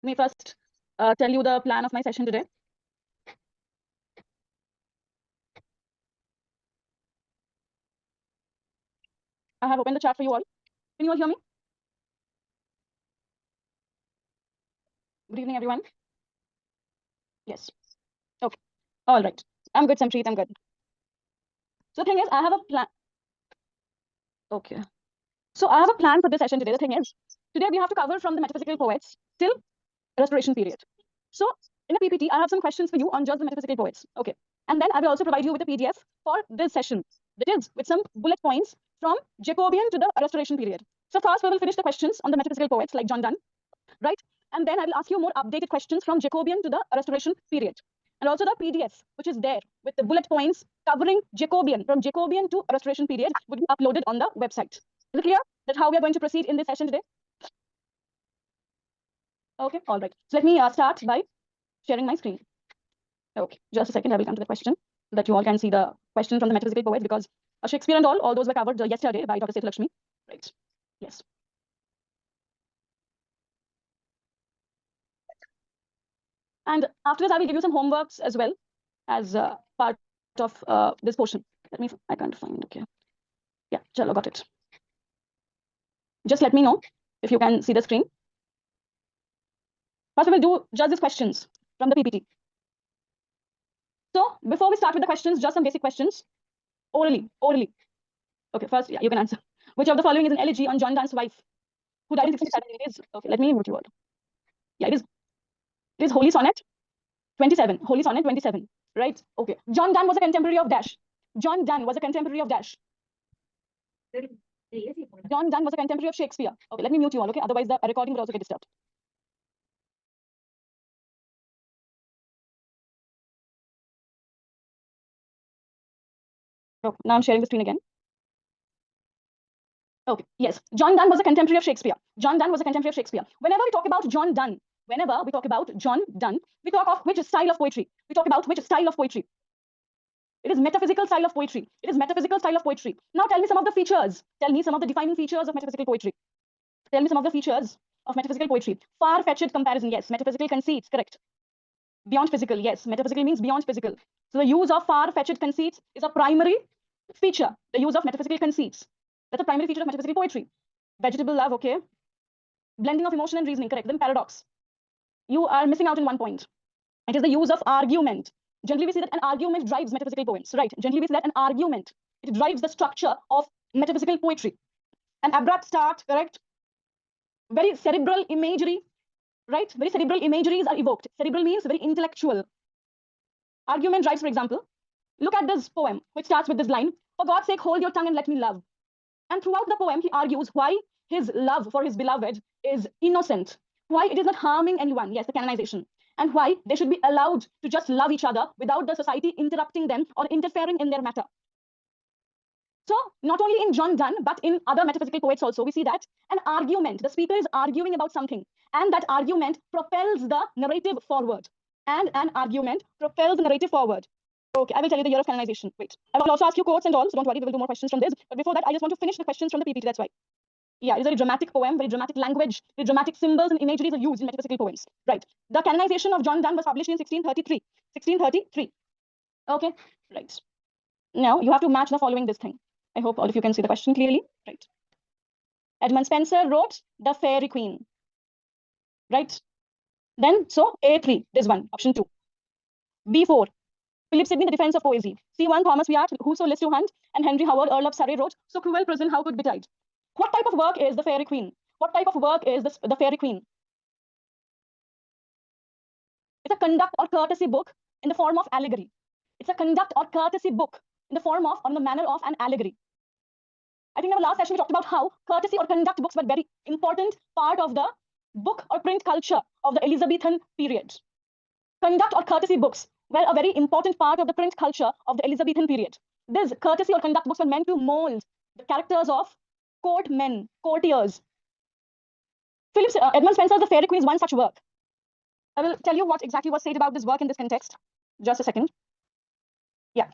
Let me first tell you the plan of my session today. I have opened the chat for you all. Can you all hear me? Good evening, everyone. Yes. Okay. All right. I'm good, Sampreet. I'm good. So the thing is, I have a plan. Okay. So I have a plan for this session today. The thing is, today we have to cover from the metaphysical poets till Restoration period. So in a PPT, I have some questions for you on just the metaphysical poets. Okay. And then I will also provide you with a PDF for this session. That is with some bullet points from Jacobean to the Restoration period. So first we will finish the questions on the metaphysical poets like John Donne, right? And then I will ask you more updated questions from Jacobean to the Restoration period. And also the PDF, which is there with the bullet points covering Jacobean, from Jacobean to Restoration period, would be uploaded on the website. Is it clear that how we are going to proceed in this session today? Okay, all right. So let me start by sharing my screen. Okay, just a second. I will come to the question so that you all can see the question from the metaphysical poets, because Shakespeare and all those were covered yesterday by Dr. Sethu Lakshmi. Right. Yes. And after this, I will give you some homeworks as well as part of this portion. I can't find, okay. Yeah, chalo, got it. Just let me know if you can see the screen. First, we will do just these questions from the PPT. So before we start with the questions, just some basic questions. Orally. Okay, first, yeah, you can answer. Which of the following is an elegy on John Donne's wife, who died in 1667? It is, okay, let me mute you all. Yeah, it is Holy Sonnet 27. Holy Sonnet 27, right? Okay. John Donne was a contemporary of Dash. John Donne was a contemporary of Dash. John Donne was a contemporary of Shakespeare. Okay, let me mute you all, okay? Otherwise, the recording will also get disturbed. Okay, now I'm sharing the screen again. Okay, yes. John Donne was a contemporary of Shakespeare. John Donne was a contemporary of Shakespeare. Whenever we talk about John Donne, we talk of which style of poetry? We talk about which style of poetry? It is metaphysical style of poetry. It is metaphysical style of poetry. Now tell me some of the features. Tell me some of the defining features of metaphysical poetry. Tell me some of the features of metaphysical poetry. Far-fetched comparison, yes. Metaphysical conceits, correct. Beyond physical, yes. Metaphysical means beyond physical. So the use of far-fetched conceits is a primary feature. The use of metaphysical conceits. That's a primary feature of metaphysical poetry. Vegetable love, okay. Blending of emotion and reasoning, correct. Then paradox. You are missing out in one point. It is the use of argument. Generally, we see that an argument drives metaphysical poems, right? Generally, we see that an argument, it drives the structure of metaphysical poetry. An abrupt start, correct? Very cerebral imagery, right? Very cerebral imageries are evoked. Cerebral means very intellectual. Argument drives, for example, look at this poem, which starts with this line, "For God's sake, hold your tongue and let me love." And throughout the poem, he argues why his love for his beloved is innocent, why it is not harming anyone, yes, the canonization, and why they should be allowed to just love each other without the society interrupting them or interfering in their matter. So not only in John Donne, but in other metaphysical poets also, we see that an argument, the speaker is arguing about something, and that argument propels the narrative forward. And an argument propels the narrative forward. Okay, I will tell you the year of canonization. Wait, I will also ask you quotes and all, so don't worry, we will do more questions from this. But before that, I just want to finish the questions from the PPT, that's why. Yeah, it's a very dramatic poem, very dramatic language, very dramatic symbols and imageries are used in metaphysical poems. Right. The canonization of John Donne was published in 1633. 1633. Okay, right. Now you have to match the following this thing. I hope all of you can see the question clearly. Right. Edmund Spenser wrote The Fairy Queen. Right. Then, so A3, this one, option 2. B4, Philip Sidney, The Defense of Poesy. C1, Thomas Wyatt, Whoso Lists to Hunt, and Henry Howard, Earl of Surrey wrote, So cruel prison, how could betide? What type of work is The Fairy Queen? What type of work is the Fairy Queen? It's a conduct or courtesy book in the form of allegory. It's a conduct or courtesy book in the form of, or in the manner of an allegory. I think in our last session we talked about how courtesy or conduct books were very important part of the book or print culture of the Elizabethan period. Conduct or courtesy books were a very important part of the print culture of the Elizabethan period. These courtesy or conduct books were meant to mold the characters of courtmen, courtiers. Edmund Spenser's The Fairy Queen is one such work. I will tell you what exactly was said about this work in this context. Just a second. Yeah.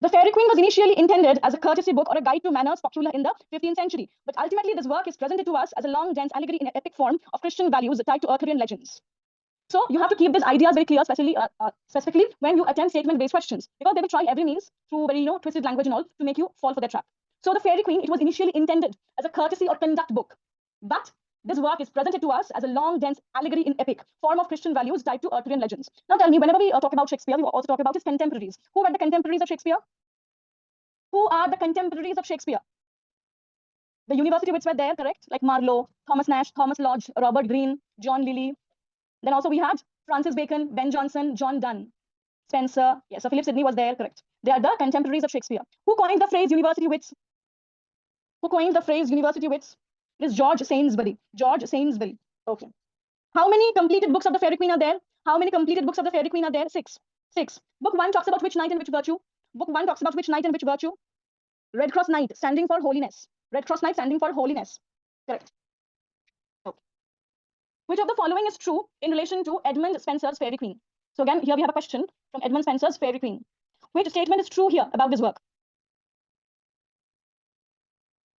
The Fairy Queen was initially intended as a courtesy book or a guide to manners popular in the 15th century, but ultimately this work is presented to us as a long, dense allegory in epic form of Christian values tied to Arthurian legends. So you have to keep these ideas very clear, specifically when you attempt statement-based questions, because they will try every means through very twisted language and all to make you fall for their trap. So the Fairy Queen, it was initially intended as a courtesy or conduct book, but this work is presented to us as a long, dense allegory in epic form of Christian values tied to Arthurian legends. Now tell me, whenever we talk about Shakespeare, we also talk about his contemporaries. Who were the contemporaries of Shakespeare? Who are the contemporaries of Shakespeare? The university wits were there, correct? Like Marlowe, Thomas Nash, Thomas Lodge, Robert Greene, John Lilly. Then also we had Francis Bacon, Ben Jonson, John Donne, Spencer. Yes, Sir Philip Sidney was there, correct? They are the contemporaries of Shakespeare. Who coined the phrase university wits? Who coined the phrase university wits? It is George Sainsbury. George Sainsbury. Okay. How many completed books of the Fairy Queen are there? How many completed books of the Fairy Queen are there? 6. 6. Book 1 talks about which knight and which virtue? Book 1 talks about which knight and which virtue? Red Cross Knight, standing for holiness. Red Cross Knight, standing for holiness. Correct. Okay. Which of the following is true in relation to Edmund Spenser's Fairy Queen? So again, here we have a question from Edmund Spenser's Fairy Queen. Which statement is true here about this work?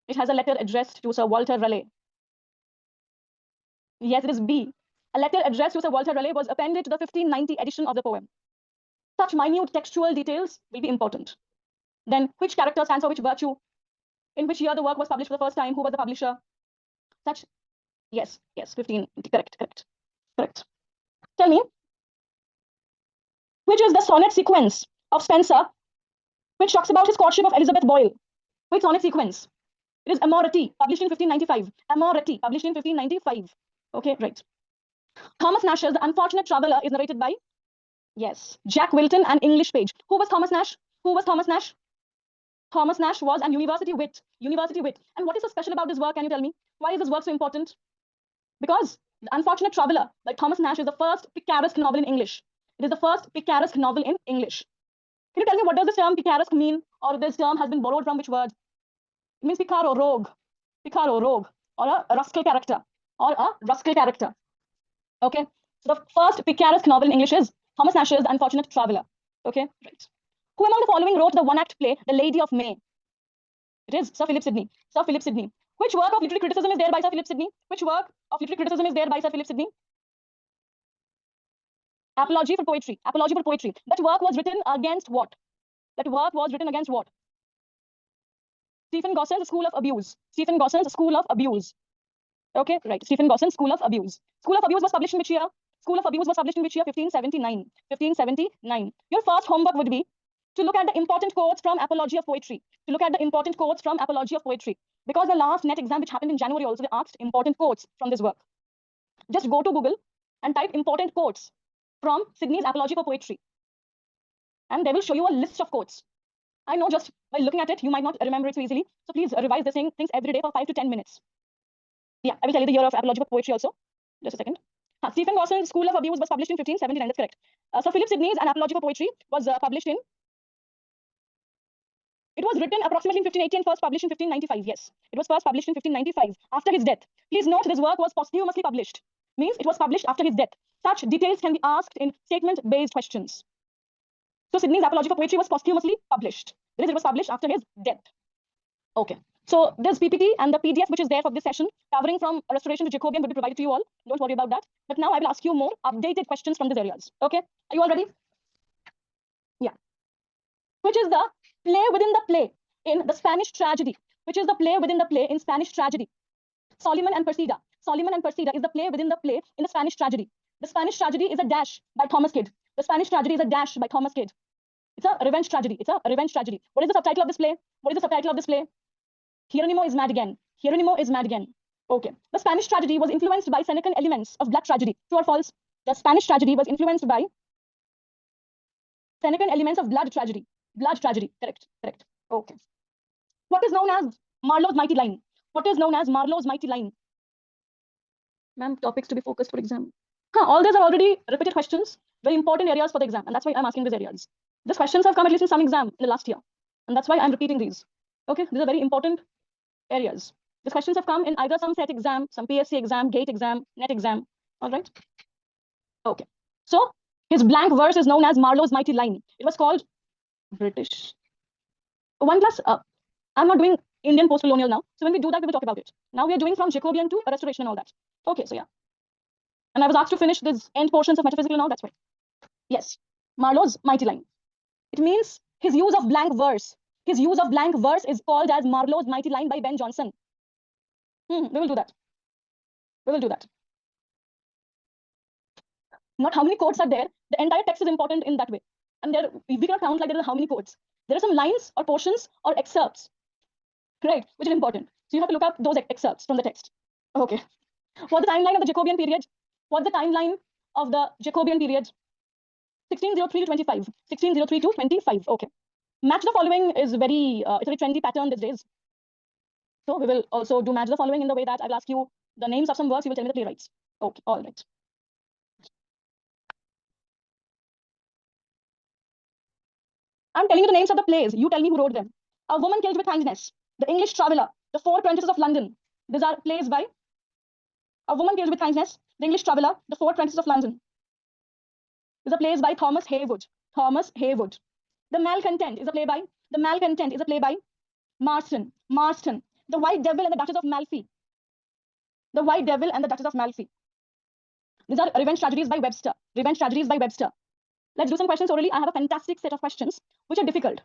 It has a letter addressed to Sir Walter Raleigh. Yes, it is B. A letter addressed to Sir Walter Raleigh was appended to the 1590 edition of the poem. Such minute textual details will be important. Then, which character stands for which virtue? In which year the work was published for the first time? Who was the publisher? Such, yes, 15, correct. Tell me, which is the sonnet sequence of Spenser, which talks about his courtship of Elizabeth Boyle? Which sonnet sequence? It is Amorati, published in 1595. Amorati, published in 1595. Okay, right. Thomas Nash's The Unfortunate Traveller is narrated by, yes, Jack Wilton, an English page. Who was Thomas Nash? Who was Thomas Nash? Thomas Nash was an university wit. University wit. And what is so special about this work? Can you tell me? Why is this work so important? Because The Unfortunate Traveller by Thomas Nash is the first picaresque novel in English. It is the first picaresque novel in English. Can you tell me what does this term picaresque mean? Or this term has been borrowed from which word? It means picaro, rogue, or a rascal character, Okay, so the first picaresque novel in English is Thomas Nash's The Unfortunate Traveller. Okay, right. Who among the following wrote the one-act play The Lady of May? It is Sir Philip Sidney. Sir Philip Sidney. Which work of literary criticism is there by Sir Philip Sidney? Which work of literary criticism is there by Sir Philip Sidney? Apology for Poetry. Apology for Poetry. That work was written against what? That work was written against what? Stephen Gosson's School of Abuse. Stephen Gosson's School of Abuse. Okay, right. Stephen Gosson's School of Abuse. School of Abuse was published in which year? School of Abuse was published in which year? 1579. 1579. Your first homework would be to look at the important quotes from Apology of Poetry. To look at the important quotes from Apology of Poetry. Because the last net exam, which happened in January also, they asked important quotes from this work. Just go to Google and type important quotes from Sidney's Apology for Poetry. And they will show you a list of quotes. I know just by looking at it, you might not remember it so easily. So please revise the same things every day for 5 to 10 minutes. Yeah, I will tell you the year of Apology for Poetry also. Just a second. Stephen Gosson's School of Abuse was published in 1579. That's correct. Sir Philip Sidney's An Apology for Poetry was published in. It was written approximately in 1580 and first published in 1595. Yes, it was first published in 1595 after his death. Please note this work was posthumously published. Means it was published after his death. Such details can be asked in statement-based questions. So Sidney's Apology for Poetry was posthumously published. That is, it was published after his death. Okay. So this PPT and the PDF which is there for this session, covering from Restoration to Jacobean, will be provided to you all. Don't worry about that. But now I will ask you more updated questions from these areas. Okay. Are you all ready? Yeah. Which is the play within the play in the Spanish tragedy? Which is the play within the play in Spanish tragedy? Soliman and Persida. Soliman and Persida is the play within the play in the Spanish tragedy. The Spanish tragedy is a dash by Thomas Kyd. The Spanish tragedy is a dash by Thomas Kyd. It's a revenge tragedy. It's a revenge tragedy. What is the subtitle of this play? What is the subtitle of this play? Hieronimo is mad again. Hieronimo is mad again. Okay. The Spanish tragedy was influenced by Senecan elements of blood tragedy. True or false? The Spanish tragedy was influenced by Senecan elements of blood tragedy. Blood tragedy. Correct. Correct. Okay. What is known as Marlowe's mighty line? What is known as Marlowe's mighty line? Ma'am, topics to be focused for exam. All these are already repeated questions, very important areas for the exam, and that's why I'm asking these areas. These questions have come at least in some exam in the last year, and that's why I'm repeating these. Okay, these are very important areas. These questions have come in either some set exam, some PSC exam, GATE exam, NET exam. All right. Okay. So his blank verse is known as Marlowe's mighty line. It was called British One class, I'm not doing Indian post-colonial now. So when we do that, we will talk about it. Now we are doing from Jacobean to Restoration and all that. Okay, so yeah. And I was asked to finish this end portions of metaphysical and all, that's why. Yes, Marlowe's mighty line. It means his use of blank verse. His use of blank verse is called as Marlowe's mighty line by Ben Jonson. We will do that. We will do that. Not how many quotes are there. The entire text is important in that way. And there we cannot count like there are how many quotes. There are some lines or portions or excerpts, right, which is important. So you have to look up those excerpts from the text. Okay. What's the timeline of the Jacobean period? What's the timeline of the Jacobean period? 1603 to 25. 1603 to 25. Okay. Match the following is very, it's a very trendy pattern these days. So we will also do match the following in the way that I will ask you the names of some works, you will tell me the playwrights. Okay, all right. I'm telling you the names of the plays. You tell me who wrote them. A Woman Killed with Kindness, The English Traveller, The Four Apprentices of London. These are plays by A Woman Killed with Kindness, The English Traveller, The Four Apprentices of London. These are plays by Thomas Heywood. Thomas Heywood. The Malcontent is a play by. The Malcontent is a play by Marston. Marston. The White Devil and the Duchess of Malfi. The White Devil and the Duchess of Malfi. These are Revenge Tragedies by Webster. Revenge Tragedies by Webster. Let's do some questions orally. I have a fantastic set of questions which are difficult.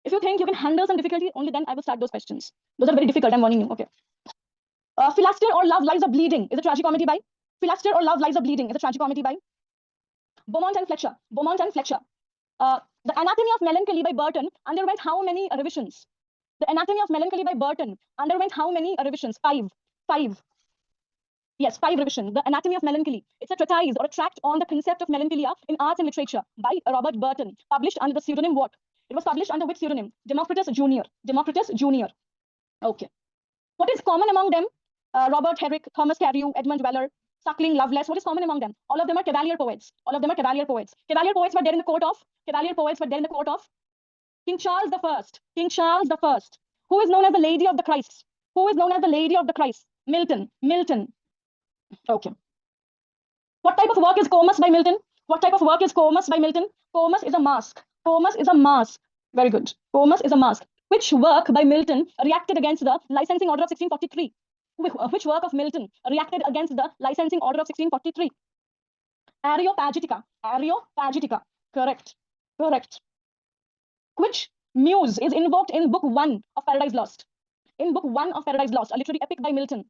If you think you can handle some difficulty, only then I will start those questions. Those are very difficult. I'm warning you. Okay. Philaster or Love Lies a Bleeding is a tragicomedy by. Philaster or Love Lies a Bleeding is a tragicomedy by Beaumont and Fletcher. Beaumont and Fletcher. The Anatomy of Melancholy by Burton underwent how many revisions? The Anatomy of Melancholy by Burton underwent how many revisions? Five. Yes, 5 revisions. The Anatomy of Melancholy. It's a treatise or a tract on the concept of melancholia in arts and literature by Robert Burton, published under the pseudonym what? It was published under which pseudonym? Democritus Junior. Democritus Junior. Okay. What is common among them? Robert Herrick, Thomas Carew, Edmund Weller, Suckling, Lovelace. What is common among them? All of them are Cavalier poets. All of them are Cavalier poets. Cavalier poets were there in the court of. Cavalier poets were there in the court of King Charles I. King Charles I. Who is known as the Lady of the Christ? Who is known as the Lady of the Christ? Milton. Milton. Okay. What type of work is Comus by Milton? What type of work is Comus by Milton? Comus is a masque. Comus is a masque. Very good. Comus is a masque. Which work by Milton reacted against the licensing order of 1643? Which work of Milton reacted against the licensing order of 1643? Areopagitica. Areopagitica. Correct. Correct. Which muse is invoked in Book 1 of Paradise Lost? In Book 1 of Paradise Lost, a literary epic by Milton.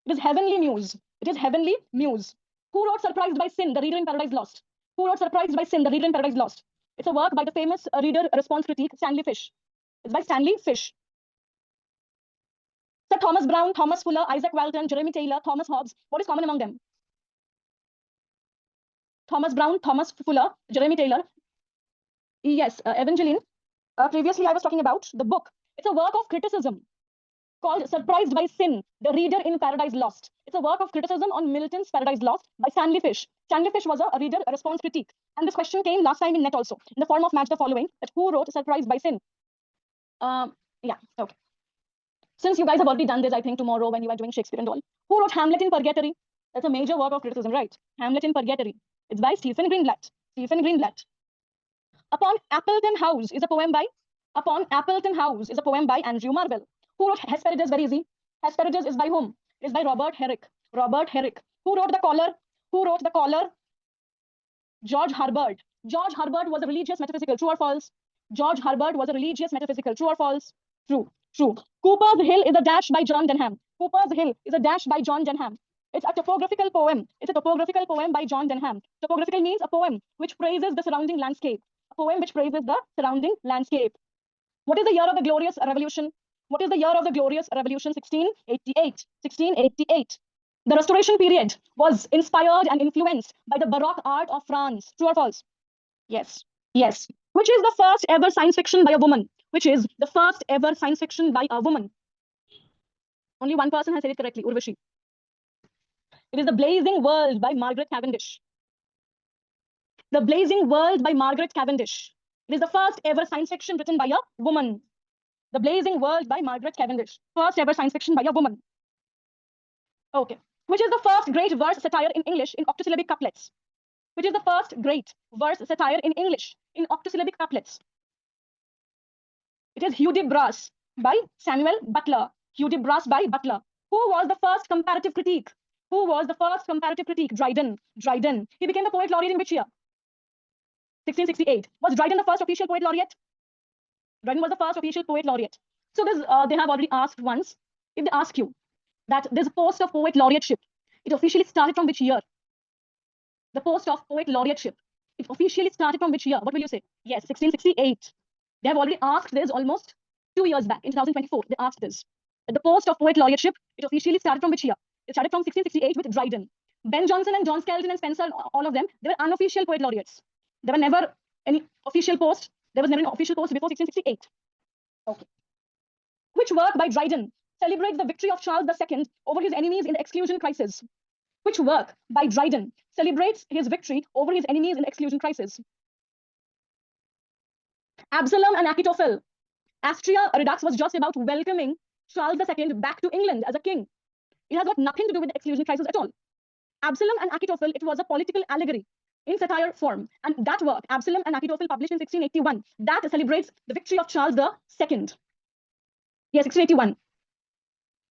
It is Heavenly Muse. It is Heavenly Muse. Who wrote Surprised by Sin, the Reader in Paradise Lost? Who wrote Surprised by Sin, the Reader in Paradise Lost? It's a work by the famous reader response critique, Stanley Fish. It's by Stanley Fish. Sir Thomas Brown, Thomas Fuller, Isaac Walton, Jeremy Taylor, Thomas Hobbes. What is common among them? Thomas Brown, Thomas Fuller, Jeremy Taylor. Yes, Evangeline. Previously, I was talking about the book. It's a work of criticism called Surprised by Sin, the Reader in Paradise Lost. It's a work of criticism on Milton's Paradise Lost by Stanley Fish. Stanley Fish was a reader response critique. And this question came last time in net also, in the form of match the following, that who wrote Surprised by Sin? Yeah, okay. Since you guys have already done this, I think tomorrow when you are doing Shakespeare and all, who wrote Hamlet in Purgatory? That's a major work of criticism, right? Hamlet in Purgatory. It's by Stephen Greenblatt. Stephen Greenblatt. Upon Appleton House is a poem by. Upon Appleton House is a poem by Andrew Marvell. Who wrote Hesperides? Very easy. Hesperides is by whom? It is by Robert Herrick. Robert Herrick. Who wrote The Collar? Who wrote The Collar? George Herbert. George Herbert was a religious metaphysical. True or false? George Herbert was a religious metaphysical. True or false? True. True. Cooper's Hill is a dash by John Denham. Cooper's Hill is a dash by John Denham. It's a topographical poem. It's a topographical poem by John Denham. Topographical means a poem which praises the surrounding landscape. A poem which praises the surrounding landscape. What is the year of the Glorious Revolution? What is the year of the Glorious Revolution? 1688. 1688. The Restoration period was inspired and influenced by the Baroque art of France. True or false? Yes. Yes. Which is the first ever science fiction by a woman? Which is the first ever science fiction by a woman? Only one person has said it correctly, Urvashi. It is The Blazing World by Margaret Cavendish. The Blazing World by Margaret Cavendish. It is the first ever science fiction written by a woman. The Blazing World by Margaret Cavendish. First ever science fiction by a woman. Okay. Which is the first great verse satire in English in octosyllabic couplets? Which is the first great verse satire in English in octosyllabic couplets? It is Hudibras by Samuel Butler. Hudibras by Butler. Who was the first comparative critique? Who was the first comparative critique? Dryden. Dryden. He became the poet laureate in which year? 1668. Was Dryden the first official poet laureate? Dryden was the first official poet laureate. So this, they have already asked once. If they ask you that this post of poet laureateship, it officially started from which year? The post of poet laureateship, it officially started from which year? What will you say? Yes, 1668. They have already asked this almost 2 years back in 2024. They asked this. The post of poet laureateship, it officially started from which year? It started from 1668 with Dryden. Ben Jonson and John Skelton and Spencer, all of them, they were unofficial poet laureates. There were never any official post. There was never an official post before 1668. Okay. Which work by Dryden celebrates the victory of Charles II over his enemies in the exclusion crisis? Which work by Dryden celebrates his victory over his enemies in the exclusion crisis? Absalom and Achitophel. Astrea Redux was just about welcoming Charles II back to England as a king. It has got nothing to do with the exclusion crisis at all. Absalom and Achitophel, it was a political allegory in satire form. And that work, Absalom and Achitophel, published in 1681, that celebrates the victory of Charles II. Yes, 1681.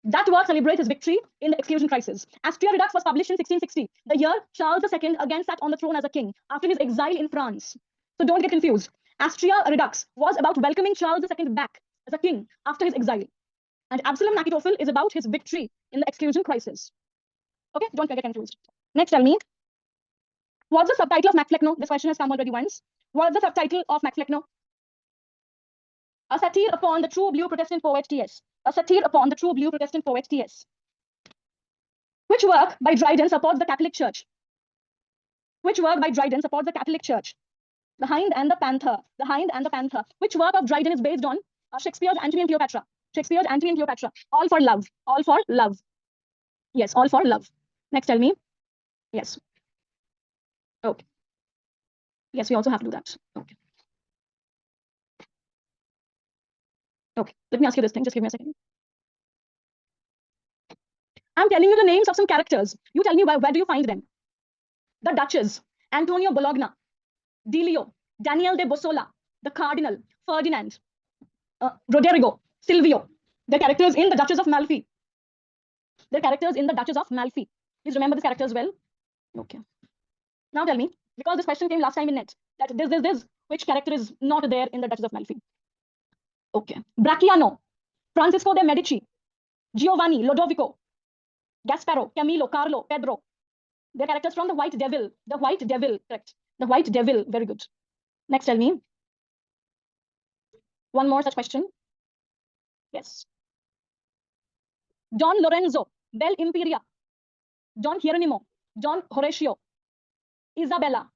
That work celebrates his victory in the exclusion crisis. Astrea Redux was published in 1660, the year Charles II again sat on the throne as a king after his exile in France. So don't get confused. Astrea Redux was about welcoming Charles II back as a king after his exile. And Absalom and Achitophel is about his victory in the exclusion crisis. Okay, don't get confused. Next, tell me, what's the subtitle of Macflecknoe? This question has come already once. What's the subtitle of Macflecknoe? A satire upon the true blue Protestant poet T.S. A satire upon the true blue Protestant poet T.S. Which work by Dryden supports the Catholic Church? Which work by Dryden supports the Catholic Church? The Hind and the Panther. The Hind and the Panther. Which work of Dryden is based on? Shakespeare's Antony and Cleopatra. Shakespeare's Antony and Cleopatra. All for love. All for love. Yes, all for love. Next, tell me. Yes. Okay. Yes, we also have to do that. Okay. Okay. Let me ask you this thing. Just give me a second. I'm telling you the names of some characters. You tell me where do you find them? The Duchess, Antonio Bologna, Delio, Daniel de Bossola, the Cardinal, Ferdinand, Roderigo, Silvio. The characters in the Duchess of Malfi. The characters in the Duchess of Malfi. Please remember this characters well. Okay. Now tell me, because this question came last time in net, that this, which character is not there in the Duchess of Malfi? Okay. Bracciano, Francisco de Medici, Giovanni, Lodovico, Gasparo, Camillo, Carlo, Pedro. They're characters from the White Devil. The White Devil, correct. The White Devil, very good. Next, tell me. One more such question. Yes. Don Lorenzo, Bel Imperia, Don Hieronimo, Don Horatio, Isabella.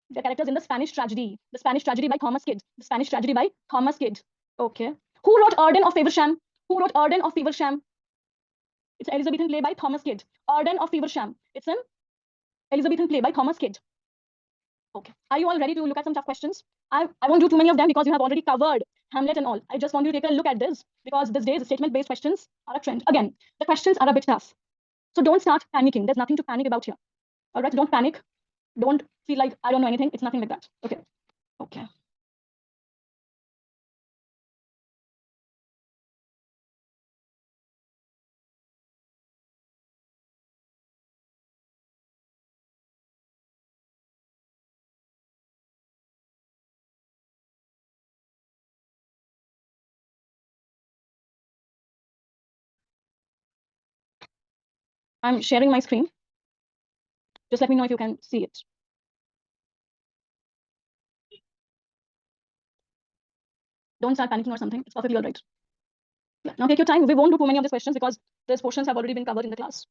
The characters in the Spanish tragedy. The Spanish tragedy by Thomas Kyd. The Spanish tragedy by Thomas Kyd. Okay. Who wrote Arden of Feversham? Who wrote Arden of Feversham? It's an Elizabethan play by Thomas Kyd. Arden of Feversham. It's an Elizabethan play by Thomas Kyd. Okay. Are you all ready to look at some tough questions? I won't do too many of them because you have already covered Hamlet and all. I just want you to take a look at this because these days statement-based questions are a trend. Again, the questions are a bit tough. So don't start panicking. There's nothing to panic about here. All right, don't panic. Don't feel like I don't know anything. It's nothing like that. Okay. Okay. I'm sharing my screen. Just let me know if you can see it. Don't start panicking or something. It's perfectly all right. Yeah. Now take your time. We won't do too many of these questions because these portions have already been covered in the class.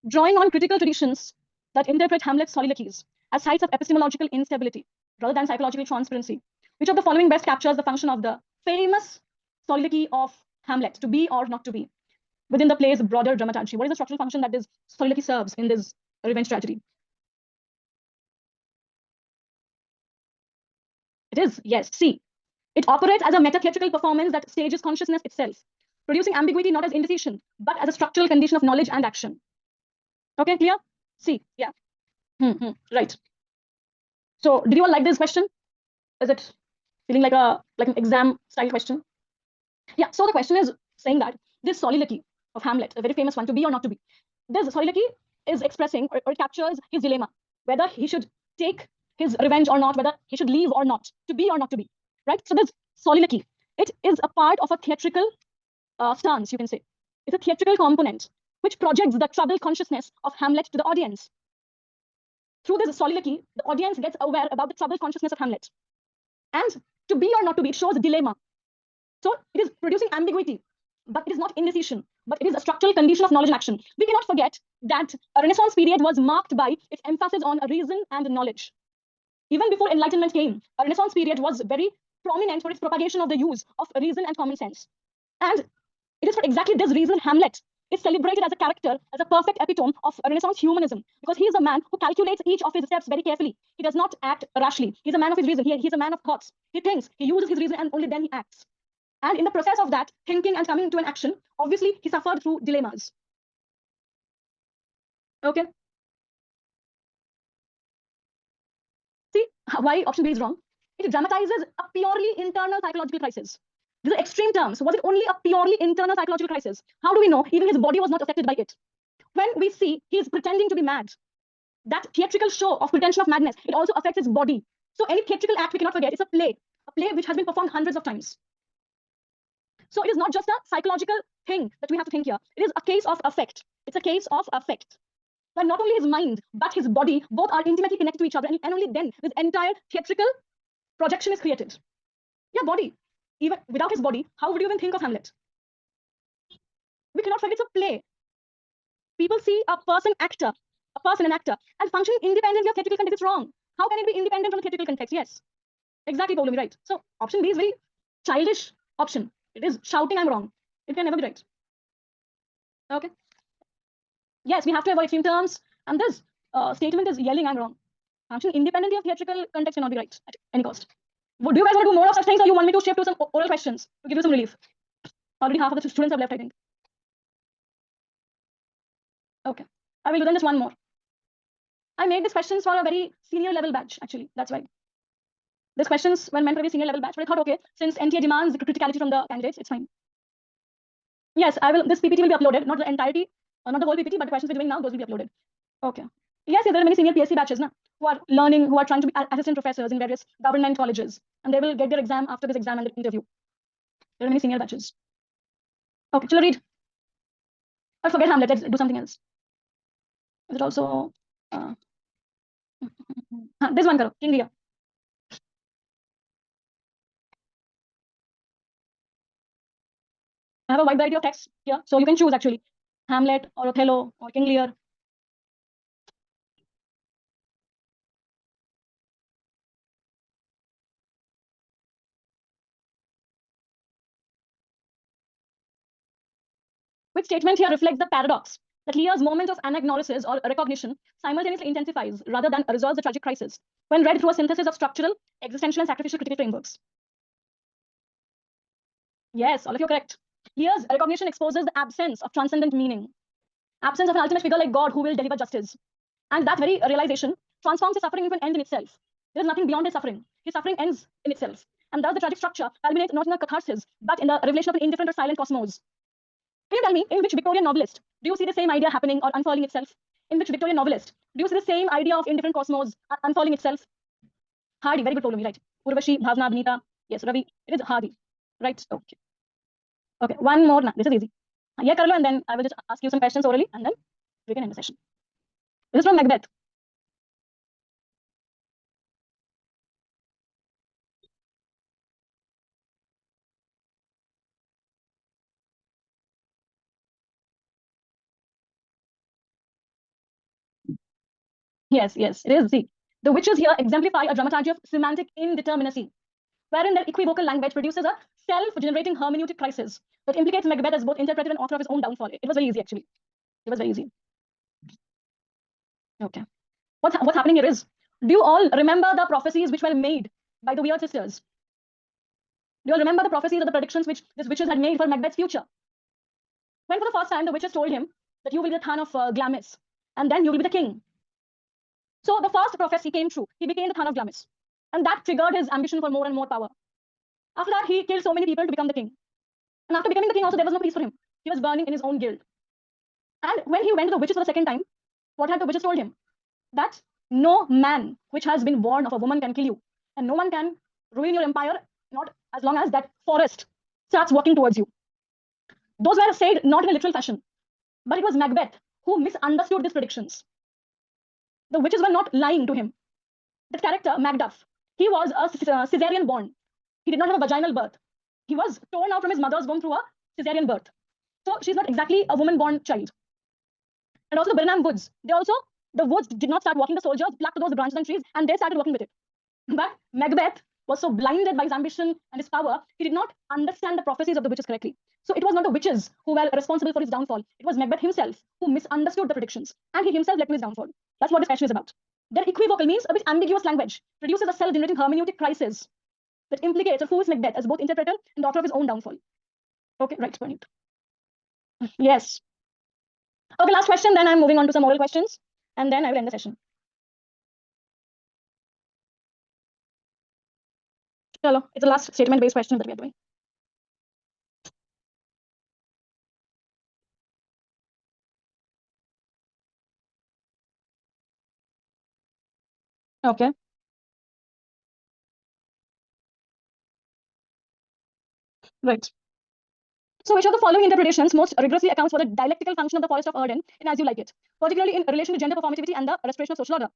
Drawing on critical traditions that interpret Hamlet's soliloquies as sites of epistemological instability rather than psychological transparency, which of the following best captures the function of the famous soliloquy of Hamlet, to be or not to be, within the play's broader dramaturgy? What is the structural function that this soliloquy serves in this revenge tragedy? It is, yes, C. It operates as a meta-theatrical performance that stages consciousness itself, producing ambiguity not as indecision, but as a structural condition of knowledge and action. Okay, clear? C, yeah. Right. So did you all like this question? Is it feeling like an exam style question? Yeah. So the question is saying that this soliloquy of Hamlet, a very famous one, to be or not to be, this soliloquy is expressing or captures his dilemma, whether he should take his revenge or not, whether he should leave or not, to be or not to be, right? So this soliloquy, it is a part of a theatrical stance, you can say. It's a theatrical component which projects the troubled consciousness of Hamlet to the audience. Through this soliloquy, the audience gets aware about the troubled consciousness of Hamlet. And to be or not to be, it shows a dilemma. So it is producing ambiguity, but it is not indecision, but it is a structural condition of knowledge and action. We cannot forget that a Renaissance period was marked by its emphasis on reason and knowledge. Even before Enlightenment came, a Renaissance period was very prominent for its propagation of the use of reason and common sense. And it is for exactly this reason Hamlet is celebrated as a character, as a perfect epitome of Renaissance humanism, because he is a man who calculates each of his steps very carefully. He does not act rashly. He's a man of his reason. He's a man of thoughts. He thinks, he uses his reason, and only then he acts. And in the process of that, thinking and coming to an action, obviously he suffered through dilemmas. Okay. See why option B is wrong. It dramatizes a purely internal psychological crisis. These are extreme terms. Was it only a purely internal psychological crisis? How do we know? Even his body was not affected by it. When we see he is pretending to be mad, that theatrical show of pretension of madness, it also affects his body. So any theatrical act we cannot forget, it's a play which has been performed hundreds of times. So it is not just a psychological thing that we have to think here. It is a case of affect. It's a case of affect. Where not only his mind, but his body, both are intimately connected to each other. And only then this entire theatrical projection is created. Yeah, body. Even without his body, how would you even think of Hamlet? We cannot forget it's a play. People see a person, an actor, as functioning independently of theatrical context. It's wrong. How can it be independent from theatrical context? Yes. Exactly, Paulumi, right. So option B is very childish option. It is shouting I'm wrong. It can never be right. Okay. Yes, we have to avoid extreme terms. And this statement is yelling I'm wrong. Function independently of theatrical context cannot be right at any cost. Do you guys want to do more of such things, or you want me to shift to some oral questions to give you some relief? Already half of the students have left, I think. Okay. I will do then just one more. I made these questions for a very senior level batch, actually. That's why. These questions were meant for a senior level batch, but I thought, okay, since NTA demands the criticality from the candidates, it's fine. Yes, I will. This PPT will be uploaded, not the entirety, not the whole PPT, but the questions we're doing now, those will be uploaded. Okay. Yes, there are many senior PSC batches now who are learning, who are trying to be assistant professors in various government colleges, and they will get their exam after this exam and the interview. There are many senior batches. Okay, shall I read? I'll forget Hamlet. Let's do something else. Is it also this one? Karo, King Lear. I have a wide variety of texts here, so you can choose actually Hamlet or Othello or King Lear. Which statement here reflects the paradox that Lear's moment of anagnorisis or recognition simultaneously intensifies rather than resolves the tragic crisis when read through a synthesis of structural, existential, and sacrificial critical frameworks? Yes, all of you are correct. Lear's recognition exposes the absence of transcendent meaning, absence of an ultimate figure like God who will deliver justice. And that very realization transforms his suffering into an end in itself. There is nothing beyond his suffering. His suffering ends in itself. And thus the tragic structure culminates not in a catharsis, but in the revelation of an indifferent or silent cosmos. Can you tell me, in which Victorian novelist do you see the same idea happening or unfolding itself? In which Victorian novelist do you see the same idea of indifferent cosmos unfolding itself? Hardy, very good, Ptolemy, right? Urvashi, Bhavna, Abhinita. Yes, Ravi, it is Hardy. Right, okay. Okay, one more. This is easy. Yeah, Karlo, and then I will just ask you some questions orally, and then we can end the session. This is from Macbeth. Yes, yes, it is. See, the witches here exemplify a dramaturgy of semantic indeterminacy, wherein their equivocal language produces a self-generating hermeneutic crisis that implicates Macbeth as both interpreter and author of his own downfall. It was very easy, actually. It was very easy. Okay. What's happening here is, do you all remember the prophecies which were made by the Weird Sisters? Do you all remember the prophecies or the predictions which these witches had made for Macbeth's future? When for the first time the witches told him that you will be the Thane of Glamis, and then you will be the king. So the first prophecy came true. He became the Thane of Glamis. And that triggered his ambition for more and more power. After that, he killed so many people to become the king. And after becoming the king, also, there was no peace for him. He was burning in his own guild. And when he went to the witches for the second time, what had the witches told him? That no man which has been born of a woman can kill you, and no one can ruin your empire, not as long as that forest starts walking towards you. Those were said not in a literal fashion, but it was Macbeth who misunderstood these predictions. The witches were not lying to him. That character, Macduff, he was a cesarean born. He did not have a vaginal birth. He was torn out from his mother's womb through a cesarean birth. So she's not exactly a woman-born child. And also the Birnam woods. The woods did not start walking the soldiers, plucked those branches and trees, and they started working with it. But Macbeth was so blinded by his ambition and his power, he did not understand the prophecies of the witches correctly. So it was not the witches who were responsible for his downfall. It was Macbeth himself who misunderstood the predictions, and he himself led to his downfall. That's what this question is about. Then equivocal means a bit ambiguous language, produces a self-generating hermeneutic crisis that implicates or fools Macbeth as both interpreter and author of his own downfall. Okay, right, point. Yes. Okay, last question, then I'm moving on to some oral questions, and then I will end the session. Chalo, it's the last statement-based question that we are doing. Okay. Right. So which of the following interpretations most rigorously accounts for the dialectical function of the forest of Arden in As You Like It, particularly in relation to gender performativity and the restoration of social order?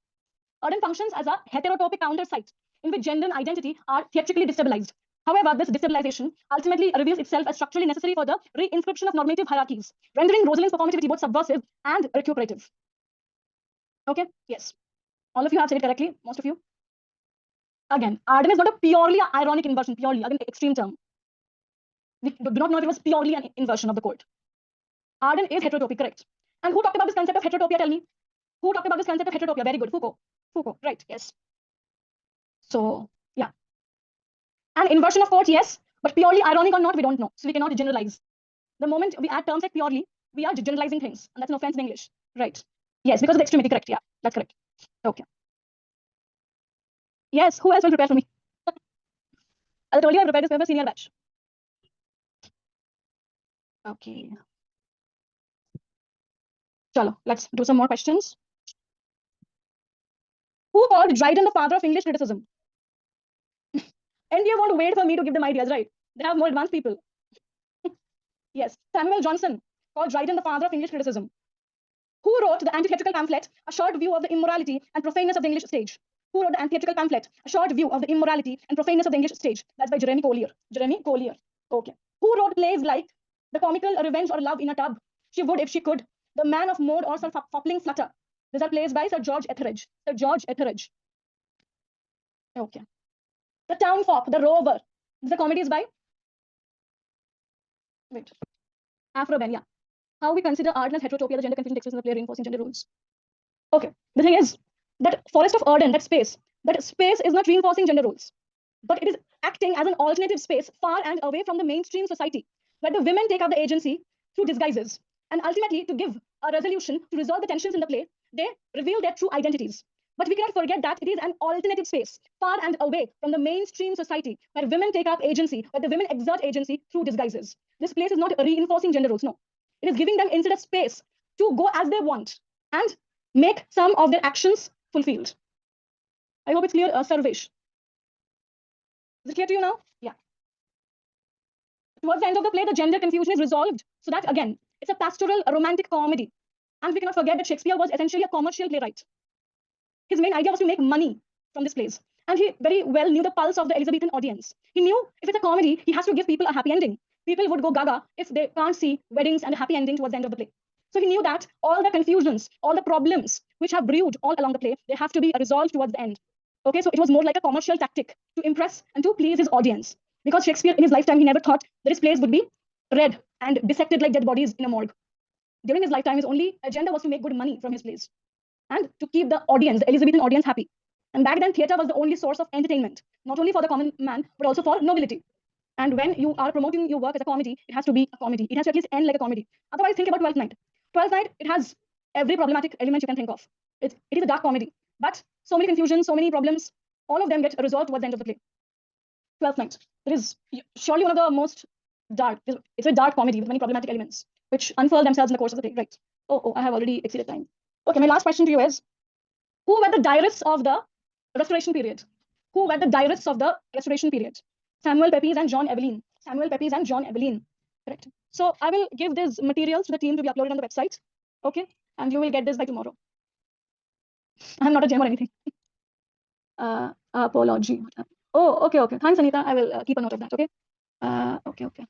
Arden functions as a heterotopic counter site in which gender and identity are theatrically destabilized. However, this destabilization ultimately reveals itself as structurally necessary for the reinscription of normative hierarchies, rendering Rosalind's performativity both subversive and recuperative. Okay, yes. All of you have said it correctly, most of you. Again, Arden is not a purely ironic inversion, purely, again, extreme term. We do not know if it was purely an inversion of the code. Arden is heterotopic, correct. And who talked about this concept of heterotopia? Tell me. Who talked about this concept of heterotopia? Very good. Foucault. Foucault, right, yes. So, yeah. And inversion of code, yes, but purely ironic or not, we don't know. So we cannot generalize. The moment we add terms like purely, we are generalizing things. And that's an offense in English. Right. Yes, because of the extremity, correct. Yeah, that's correct. Okay. Yes, who else will prepare for me? I told you I prepared this paper senior batch. Okay. Chalo, let's do some more questions. Who called Dryden the father of English criticism? And you won't wait for me to give them ideas, right? They have more advanced people. Yes, Samuel Johnson called Dryden the father of English criticism. Who wrote the anti-theatrical pamphlet, A Short View of the Immorality and Profaneness of the English Stage? Who wrote the anti-theatrical pamphlet, A Short View of the Immorality and Profaneness of the English Stage? That's by Jeremy Collier. Jeremy Collier. Okay. Who wrote plays like The Comical Revenge or Love in a Tub? She Would If She Could. The Man of Mode or Sir Foppling Flutter. These are plays by Sir George Etheredge. Sir George Etheredge. Okay. The Town Fop, The Rover. These are comedies by? Wait. Afro Ben, yeah. How we consider Arden as heterotopia, the gender confusion takes place in the play reinforcing gender rules. Okay. The thing is, that forest of Arden, that space is not reinforcing gender roles, but it is acting as an alternative space far and away from the mainstream society, where the women take up the agency through disguises. And ultimately, to give a resolution to resolve the tensions in the play, they reveal their true identities. But we cannot forget that it is an alternative space, far and away from the mainstream society, where women take up agency, where the women exert agency through disguises. This place is not reinforcing gender roles, no. It is giving them instead a space to go as they want and make some of their actions fulfilled. I hope it's clear, Sarvesh. Is it clear to you now? Yeah. Towards the end of the play, the gender confusion is resolved. So that, again, it's a pastoral romantic comedy. And we cannot forget that Shakespeare was essentially a commercial playwright. His main idea was to make money from this plays. And he very well knew the pulse of the Elizabethan audience. He knew if it's a comedy, he has to give people a happy ending. People would go gaga if they can't see weddings and a happy ending towards the end of the play. So he knew that all the confusions, all the problems which have brewed all along the play, they have to be resolved towards the end. Okay, so it was more like a commercial tactic to impress and to please his audience. Because Shakespeare, in his lifetime, he never thought that his plays would be read and dissected like dead bodies in a morgue. During his lifetime, his only agenda was to make good money from his plays and to keep the audience, the Elizabethan audience, happy. And back then, theatre was the only source of entertainment, not only for the common man, but also for nobility. And when you are promoting your work as a comedy, it has to be a comedy. It has to at least end like a comedy. Otherwise, think about Twelfth Night. Twelfth Night, it has every problematic element you can think of. It is a dark comedy, but so many confusions, so many problems, all of them get resolved towards the end of the play. 12th Night. It is surely one of the most dark. It's a dark comedy with many problematic elements which unfurl themselves in the course of the play. Right. Oh, I have already exceeded time. Okay, my last question to you is, who were the diarists of the Restoration period? Who were the diarists of the Restoration period? Samuel Pepys and John Evelyn. Samuel Pepys and John Evelyn. Correct. So I will give these materials to the team to be uploaded on the website. Okay, and you will get this by tomorrow. I'm not a gem or anything. Apology. Oh, okay. Thanks, Anita. I will keep a note of that. Okay. Okay.